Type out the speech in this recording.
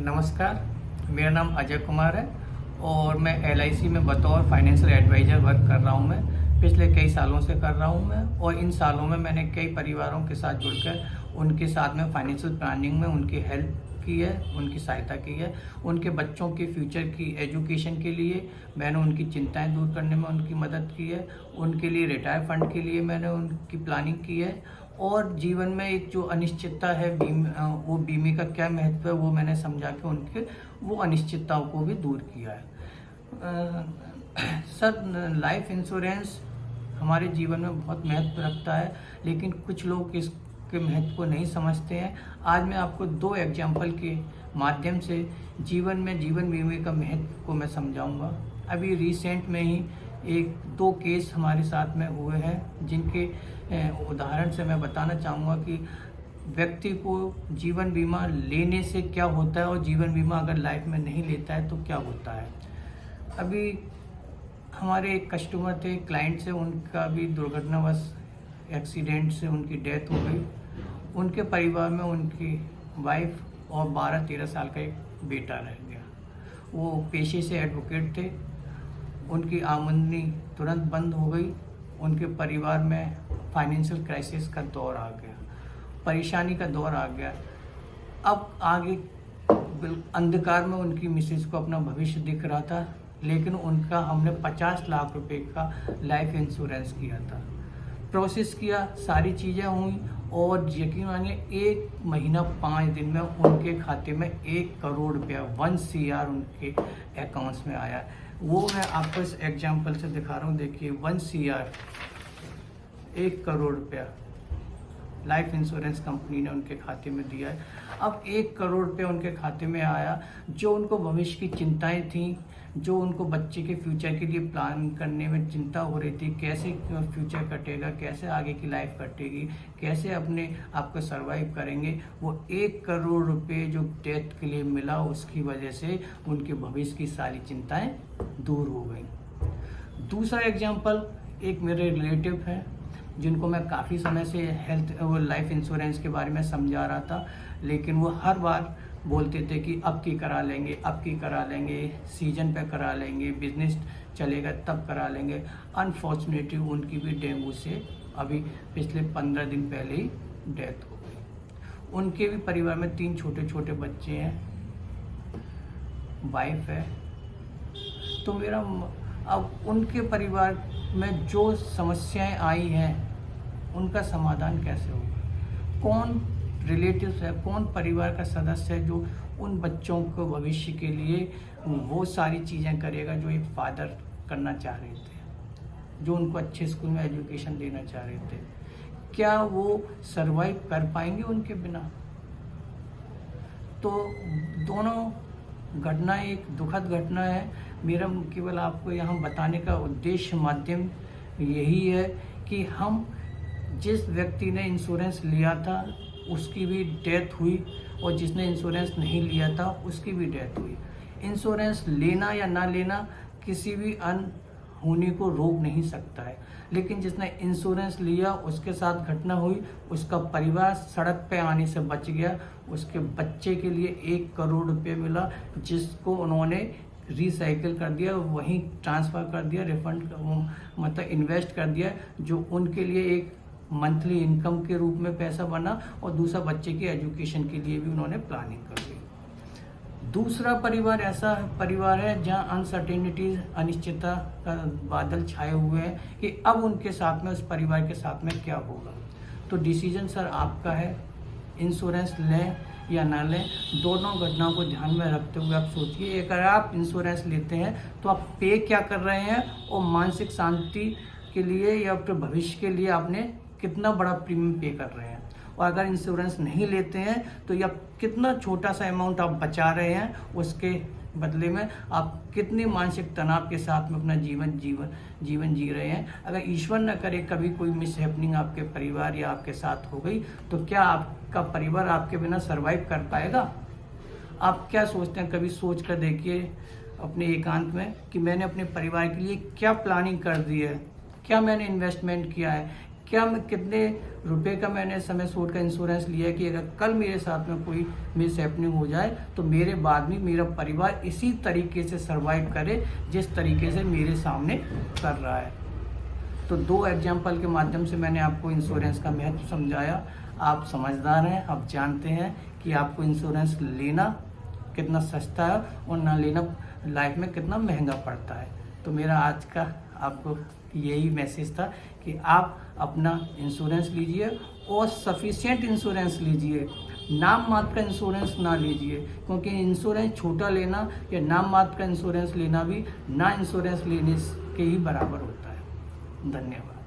नमस्कार, मेरा नाम अजय कुमार है और मैं एलआईसी में बतौर फाइनेंशियल एडवाइज़र वर्क कर रहा हूँ। मैं पिछले कई सालों से कर रहा हूँ मैं, और इन सालों में मैंने कई परिवारों के साथ जुड़कर उनके साथ में फाइनेंशियल प्लानिंग में उनकी हेल्प की है, उनकी सहायता की है। उनके बच्चों के फ्यूचर की एजुकेशन के लिए मैंने उनकी चिंताएं दूर करने में उनकी मदद की है। उनके लिए रिटायर फंड के लिए मैंने उनकी प्लानिंग की है, और जीवन में एक जो अनिश्चितता है वो बीमे का क्या महत्व है वो मैंने समझा के उनके वो अनिश्चितताओं को भी दूर किया है। सर, लाइफ इंश्योरेंस हमारे जीवन में बहुत महत्व रखता है, लेकिन कुछ लोग इसके महत्व को नहीं समझते हैं। आज मैं आपको 2 एग्जाम्पल के माध्यम से जीवन में जीवन बीमे का महत्व को मैं समझाऊंगा। अभी रिसेंट में ही 1-2 केस हमारे साथ में हुए हैं, जिनके उदाहरण से मैं बताना चाहूँगा कि व्यक्ति को जीवन बीमा लेने से क्या होता है, और जीवन बीमा अगर लाइफ में नहीं लेता है तो क्या होता है। अभी हमारे एक कस्टमर थे, क्लाइंट से, उनका भी दुर्घटनावश एक्सीडेंट से उनकी डेथ हो गई। उनके परिवार में उनकी वाइफ और 12-13 साल का एक बेटा रह गया। वो पेशे से एडवोकेट थे। उनकी आमदनी तुरंत बंद हो गई। उनके परिवार में फाइनेंशियल क्राइसिस का दौर आ गया, परेशानी का दौर आ गया। अब आगे अंधकार में उनकी मिसेज को अपना भविष्य दिख रहा था, लेकिन उनका हमने 50 लाख रुपए का लाइफ इंश्योरेंस किया था। प्रोसेस किया, सारी चीज़ें हुई, और यकीन मानिए 1 महीना 5 दिन में उनके खाते में 1 करोड़ रुपया 1 CR उनके अकाउंट्स में आया। वो मैं आपको इस एग्जाम्पल से दिखा रहा हूँ। देखिए, 1 CR 1 करोड़ रुपया लाइफ इंश्योरेंस कंपनी ने उनके खाते में दिया है। अब 1 करोड़ रुपया उनके खाते में आया। जो उनको भविष्य की चिंताएं थी, जो उनको बच्चे के फ्यूचर के लिए प्लान करने में चिंता हो रही थी, कैसे फ्यूचर कटेगा, कैसे आगे की लाइफ कटेगी, कैसे अपने आप को सर्वाइव करेंगे, वो 1 करोड़ रुपये जो डेथ के लिए मिला, उसकी वजह से उनके भविष्य की सारी चिंताएं दूर हो गई। दूसरा एग्जाम्पल, एक मेरे रिलेटिव हैं जिनको मैं काफ़ी समय से वो लाइफ इंश्योरेंस के बारे में समझा रहा था, लेकिन वो हर बार बोलते थे कि अब की करा लेंगे, अब की करा लेंगे, सीजन पे करा लेंगे, बिजनेस चलेगा तब करा लेंगे। अनफॉर्चुनेटली उनकी भी डेंगू से अभी पिछले 15 दिन पहले ही डेथ हो गई। उनके भी परिवार में 3 छोटे छोटे बच्चे हैं, वाइफ है। तो मेरा अब उनके परिवार में जो समस्याएं आई हैं, उनका समाधान कैसे होगा? कौन रिलेटिव्स है, कौन परिवार का सदस्य है जो उन बच्चों को भविष्य के लिए वो सारी चीज़ें करेगा जो एक फादर करना चाह रहे थे, जो उनको अच्छे स्कूल में एजुकेशन देना चाह रहे थे? क्या वो सरवाइव कर पाएंगे उनके बिना? तो दोनों घटना एक दुखद घटना है। मेरा केवल आपको यहाँ बताने का उद्देश्य, माध्यम यही है कि हम जिस व्यक्ति ने इंश्योरेंस लिया था उसकी भी डेथ हुई, और जिसने इंश्योरेंस नहीं लिया था उसकी भी डेथ हुई। इंश्योरेंस लेना या ना लेना किसी भी अनहोनी को रोक नहीं सकता है, लेकिन जिसने इंश्योरेंस लिया उसके साथ घटना हुई, उसका परिवार सड़क पे आने से बच गया। उसके बच्चे के लिए 1 करोड़ रुपये मिला, जिसको उन्होंने रिसाइकिल कर दिया, वहीं ट्रांसफ़र कर दिया, रिफंड मतलब इन्वेस्ट कर दिया, जो उनके लिए एक मंथली इनकम के रूप में पैसा बना, और दूसरा बच्चे की एजुकेशन के लिए भी उन्होंने प्लानिंग कर दी। दूसरा परिवार ऐसा परिवार है जहां अनसर्टेनिटीज, अनिश्चितता का बादल छाए हुए हैं कि अब उनके साथ में, उस परिवार के साथ में क्या होगा। तो डिसीजन सर आपका है, इंश्योरेंस लें या ना लें। दोनों घटनाओं को ध्यान में रखते हुए आप सोचिए, अगर आप इंश्योरेंस लेते हैं तो आप पे क्या कर रहे हैं, और मानसिक शांति के लिए या फिर भविष्य के लिए आपने कितना बड़ा प्रीमियम पे कर रहे हैं। और अगर इंश्योरेंस नहीं लेते हैं तो या कितना छोटा सा अमाउंट आप बचा रहे हैं, उसके बदले में आप कितनी मानसिक तनाव के साथ में अपना जीवन जी रहे हैं। अगर ईश्वर न करे कभी कोई मिसहैपनिंग आपके परिवार या आपके साथ हो गई, तो क्या आपका परिवार आपके बिना सरवाइव कर पाएगा? आप क्या सोचते हैं? कभी सोच कर देखिए अपने एकांत में कि मैंने अपने परिवार के लिए क्या प्लानिंग कर दी है, क्या मैंने इन्वेस्टमेंट किया है, क्या मैं कितने रुपए का मैंने समय सूट का इंश्योरेंस लिया है कि अगर कल मेरे साथ में कोई मिस हैपनिंग हो जाए तो मेरे बाद में मेरा परिवार इसी तरीके से सर्वाइव करे जिस तरीके से मेरे सामने कर रहा है। तो 2 एग्जाम्पल के माध्यम से मैंने आपको इंश्योरेंस का महत्व समझाया। आप समझदार हैं, आप जानते हैं कि आपको इंश्योरेंस लेना कितना सस्ता है और ना लेना लाइफ में कितना महंगा पड़ता है। तो मेरा आज का आपको यही मैसेज था कि आप अपना इंश्योरेंस लीजिए और सफिशिएंट इंश्योरेंस लीजिए, नाम मात्र का इंश्योरेंस ना लीजिए, क्योंकि इंश्योरेंस छोटा लेना या नाम मात्र का इंश्योरेंस लेना भी ना इंश्योरेंस लेने के ही बराबर होता है। धन्यवाद।